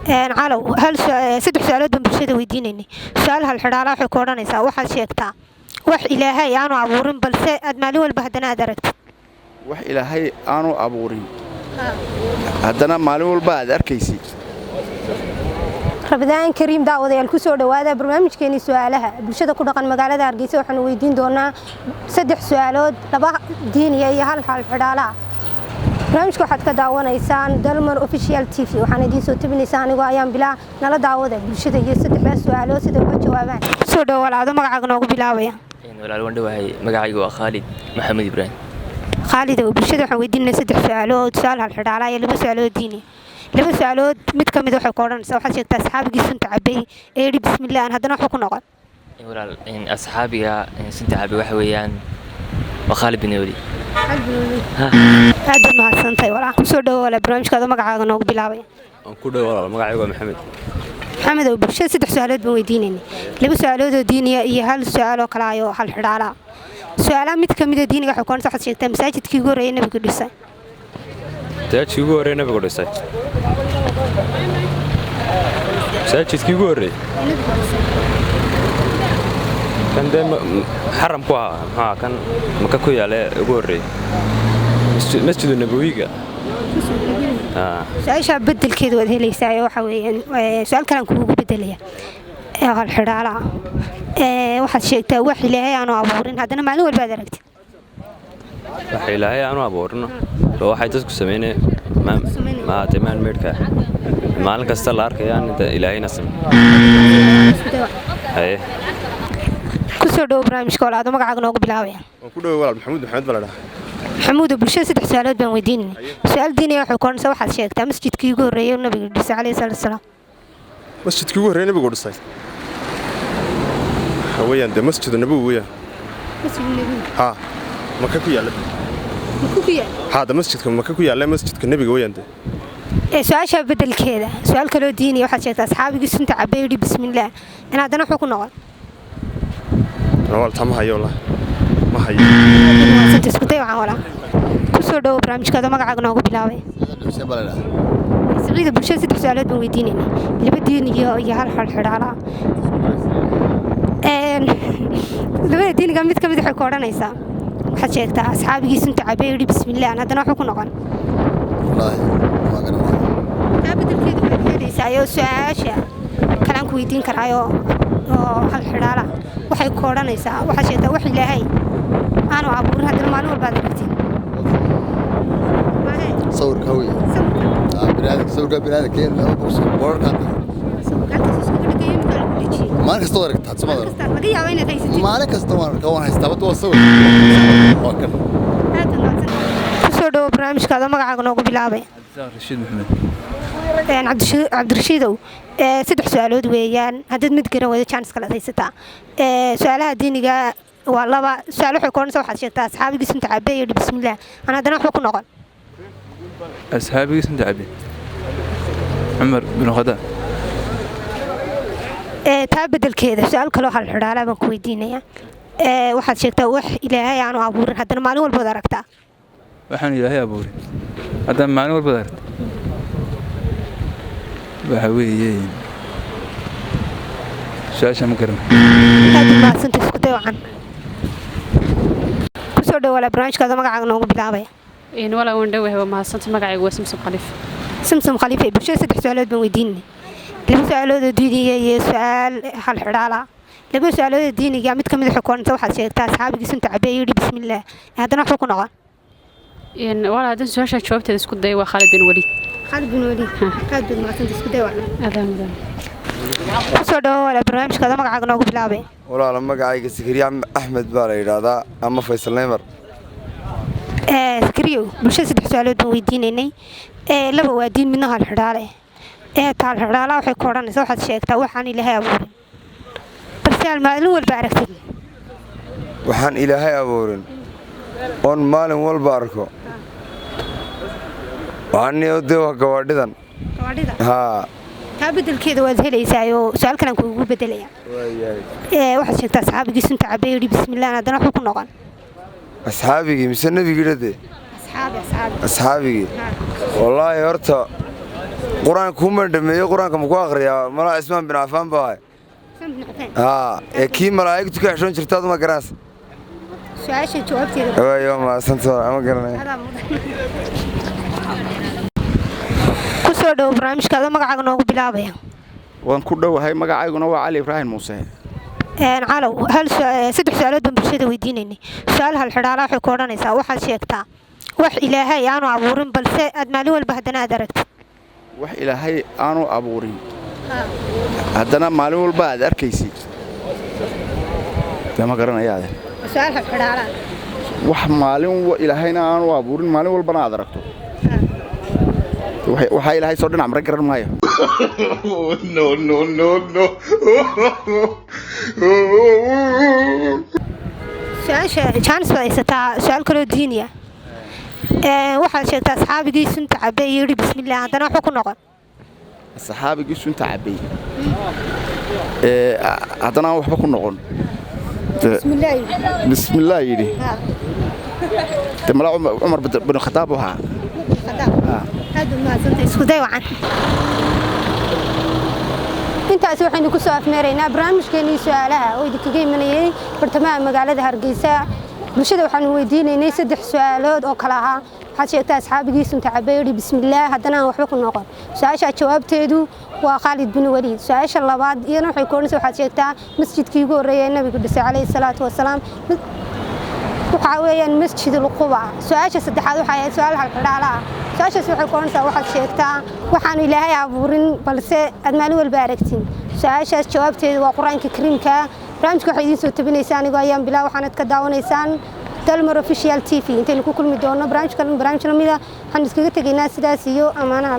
calow hal saddex su'aalood baan bulshada weydiinaynay su'aalaha xidhaalaha waxay ku odhanaysaa waxaad sheegtaa wax ilaahay aanu abuurin balse aad maalin walba haddana aad aragtid wax ilaahay aanu abuurin haddana maalin walba aad arkaysid rabadaan kariim daawadayaal ku soo dhawaada barnaamijkeeni su'aalaha bulshada ku dhaqan magaalada Hargeysa waxaan weydiin doonaa saddex su'aalood laba diiniya iyo hal xidhaalaha barnaamijka waxaad ka daawanaysaan Dalmar Official TV waxaan idin soo tabinaysaa anigoo ayaan bilaa nala daawada bulshada iyo saddexda su'aalood sida uga jawaabaan soo dhawaada magacaaga noogu bilaabaya walaal waan dhawahay magacaygu waa Khalid Maxamed Ibrahim Khalid oo bulshada waxaan weydiinay saddex su'aalood su'aal hal xidhaalaha iyo laba su'aalood diini laba su'aalood mid ka mid waxay ku odhanaysaa waxaad sheegtaa asxaabigii sunta cabay ee yidhi bismillaah haddana wuxuu ku noqon walaal asxaabiga sunta cabay waxa weeyaan waa Khalid bin Wali aad ma hadsantay walaal ku soo dhawaada barnaamijkaada magacaaga noogu bilaabay aan ku dhawaado magacaygu waa Maxamed oo bulshada saddex su'aalood baan weydiinaynay laba su'aalood oo diiniya iyo hal su'aal oo kale ah hal xidhaalaha su'aalaha mid ka mid ah diiniga waxay ku odhanaysaa waxaad sheegtaa masaajidkii ugu horreeyay nabigu dhisay masaajidkii ugu horreeyay nabigu dhisay masaajidkii ugu horreeyay kan xaram ku ahaa kan maka ku yaale ugu horreeyay masjidu nabawiga su'aasha bedelkeedu waad helaysaa waxa weeyaan su'aal kale aan kuugu bedelaya hal xidhaalaha waxaad sheegtaa wax ilaahay aanu abuurin haddana maalin walba aad aragtid wax ilaahay aanu abuurin waxay dadku sameeyeen maan meedka maalin kasta la arkayaan inta ilaahayna sameeyay ku soo dhaw barnaamijka walaal magacaaga noogu bilaabaya waan ku dhaw walaal Maxamed baa la dhahaa محمود bulshada saddex su'aalood baan weydiinay su'aal diiniga wuxuu ku odhanaysaa waxaad sheegtaa masjidkii ugu horreeyay nabiga dhisay calayhi salaam masjidkii ugu horreeyay nabigu dhisay hawayaan de masjidu nabawi weeyaan ha maka ku yaala hada masjidka maka ku yaala masjidka nabiga weeyaan de su'aasha bedelkeeda su'aal kale oo diiniga waxaad sheegtaa asxaabigii sunta cabay yidhi bismillaah in haddana wuxuu ku noqon walaal tama hayo walaal ma hayo isku day waxaan walaal ku soo dhaw barnaamijkaada magacaaga noogu bilaabay saciida bulshada saddex su'aalood baan weydiinaynay laba diiniga iyo hal xidhaalaha labada diiniga mid ka mid waxay ku odhanaysaa waxaad sheegtaa asxaabigii sunta cabay yidhi bismillaah haddana wuxuu ku noqon bedelkeedu waad helaysaa iyo su'aasha kale aan ku weydiin karaayo oo hal xidhaalaha waxay ku odhanaysaa waxaad sheegtaa wax ilaahay aanu abuurin haddana maalin walba aad aragtid صورك هوي صورك بنادم كين بورك ما لك صورك تحت ما لك صورك كون هيستبط وصور وكر soo dhaw barnaamijkaada magacaaga noogu bilaabay Rashid Maxamed Cabdirashiidow saddex su'aalood weeyaan haddaad mid garan wada chance kala haysataa su'aalaha diiniga waa laba su'aal waxay ku odhanaysaa waxaad sheegtaa asxaabigii sunta cabay yidhi bismillaah haddana wuxuu ku noqon أصحابي اسمه عبد عمر بن خدام taa bedelkeeda su'aal kale oo hal xidhaalaha baan ku weydiinayaa waxaad sheegtaa wax ilaahay aanu abuurin haddana maalin walba aad aragtaa waxaan ilaahay abuurin haddana maalin walba aad aragtaa waxa weeye su'aasha ma garan aad u mahadsantahay isku day wacan ku soo dhawaada barnaamijkaada magacaaga noogu bilaabaya ولا وندوه هو ما صنت مقعي وسمسم خليفة سمسم خليفة بشيء سدح سؤالات بنوديني لما سؤالات الدينية سؤال هل حرالة لما سؤالات الدينية قامت كم يحكون توحد شيء أصحابك سنت عبيري بسم الله هذا نحكون غا إن ولا هذا سؤال شوفت تسكت ده وخالد بن وليد خالد بن وليد خالد بن معتز تسكت ده ولا هذا صدق ولا برنامج كذا مقعد نوقف بلعبه walaal magacayga Sikriya Ahmed baa la yiraahdaa ama Faisal Neymar سكريو bulshada saddex su'aalood baan weydiinaynay laba waa diin midna hal xidhaale taal xidhaalaha waxay ku odhanaysaa waxaad sheegtaa waxaan ilaahay abuurin balse maalin walba aragtid waxaan ilaahay abuurin on maalin walba arko waxaan niyoodee gawadhidan ha taa bedelkeeda waad helaysaa oo su'aal kale aan kuugu bedelaya waxaad sheegtaa asxaabigii sunta cabay yidhi bismillaah haddana wuxuu ku noqon asxaabigii mise nabigii dhade asxaabigii wallaahi horta quraanka kuma dhameeyo quraanka ma ku akhriyaa malaa Ismaan bin Affan baa kii malaa'igtu ka xishoon jirtay ma garaas su'aasha jawaabteeda waayo ma santo ama garanay ku soo dhaw barnaamijkaada magacaaga noogu bilaabaya waan ku dhowahay magacayguna waa Cali Ibrahim Muuse calow hal saddex su'aalood baan bulshada weydiinaynay su'aal hal xidhaala waxay ku odhanaysaa waxaad sheegtaa wax ilaahay aanu abuurin balse aad maalin walba haddana aad aragtid wax ilaahay aanu abuurin haddana maalin walba aad arkaysid ma garanayaa su'aal hal xidhaala wax maalin ilaahayna aanu abuurin maalin walbana aad aragto waxa ilaahay soo dhinac maray garan maayo no su'aasha chance baa haysataa su'aal kaloo diiniya waxaad sheegtaa asxaabigii sunta cabay yidhi bismillaah haddana wuxuu ku noqon asxaabigii sunta cabay haddana waxba ku noqon bismillaah yidhi malaa Umar bin Khataab waxa intaas waxaynu ku soo afmeeraynaa barnaamijkeenii su'aalaha oo idinkaga imanayay bartamaha magaalada Hargeysa bulshada waxaanu weydiinaynay 3 su'aalood oo kala ah waxaad sheegtaa asxaabigii sunta cabay bismillaah haddana waxba ku noqon su'aasha jawaabteedu waa Khalid bin Waliid su'aasha labaad iyana waxay koonaysaa waxaad sheegtaa masjidkii ugu horeeyay nabiga dhisay calayhi salaatu wasalaam waxa weeyaan masjidul Quba su'aasha saddexaad waxay ahayd su'aal hal xidhaala su'aashaas waxay koonaysaa waxaad sheegtaa waxaan ilaahay abuurin balse aad maalin walba aragtiin su'aashaas jawaabteedu waa Quraanka Kariimka barnaamijka waxay idin soo tabinaysaa anigoo ayaan bilaa waxaanad ka daawanaysaan Dalmar Official TV intaynu ku kulmi doono barnaamijkan barnaamij lamida waxaan iskaga tegaynaa sidaas iyo amaanaha